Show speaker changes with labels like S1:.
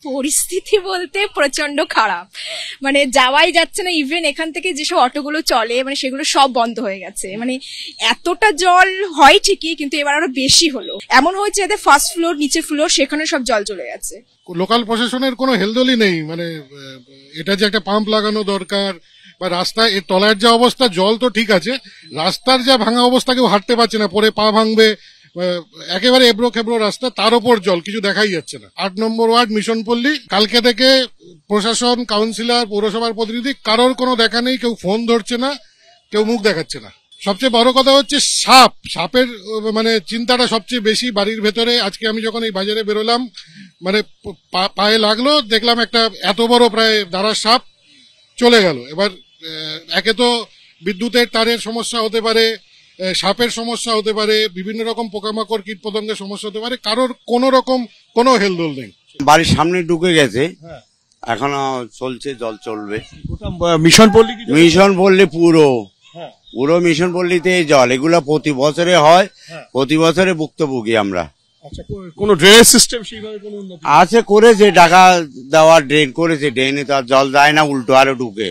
S1: পরিস্থিতি বলতে প্রচন্ড খারাপ, মানে যাওয়াই যাচ্ছে না। ইভেন এখান থেকে যেসব অটোগুলো চলে মানে সেগুলো সব বন্ধ হয়ে গেছে। মানে এতটা জল হয় ঠিকই, কিন্তু এবার আরো বেশি হলো। এমন হয়েছে যাতে ফার্স্ট ফ্লোর নিচের ফ্লোর সেখানে সব জল চলে গেছে।
S2: লোকাল প্রশাসনের কোনো হেলদোলই নেই। মানে এটা যে একটা পাম্প লাগানো দরকার, বা রাস্তায় এর তলার যা অবস্থা, জল তো ঠিক আছে, রাস্তার যা ভাঙা অবস্থা, কেউ হাঁটতে পারছে না, পরে পা ভাঙবে, একেবারে এবড়ো খেবড়ো রাস্তা, তার উপর জল, কিছু দেখাই যাচ্ছে না। 8 নম্বর ওয়ার্ড মিশনপল্লী, কালকে থেকে প্রশাসন, কাউন্সিলর, পৌরসভার প্রতিনিধি কারোর কোনো দেখা নেই, কেউ ফোন ধরছে না, কেউ মুখ দেখাচ্ছে না। সবচেয়ে বড় কথা হচ্ছে সাপের মানে চিন্তাটা সবচেয়ে বেশি বাড়ির ভেতরে। আজকে আমি যখন এই বাজারে বেরোলাম, মানে পায়ে লাগলো, দেখলাম একটা এত বড় প্রায় দাঁড়ার সাপ চলে গেল। এবার একে তো বিদ্যুতের তারের সমস্যা হতে পারে, সাপের সমস্যা হতে পারে, বিভিন্ন রকম পোকামাকড় কীট পতঙ্গের সমস্যা হতে পারে, কারোর কোনো রকম কোনো হেলদোল নেই।
S3: বাড়ির সামনে ঢুকে গেছে, এখনো চলছে, জল চলবে। মিশনপল্লী পুরো মিশনপল্লীতে জল, এগুলো প্রতি বছরে হয়, প্রতি বছরে ভুক্তভোগী আমরা।
S4: কোন ড্রেনেজ সিস্টেম
S3: আছে, করেছে, ঢাকা দেওয়ার ড্রেন করেছে, ড্রেনে তো আর জল যায় না, উল্টো আরো ঢুকে।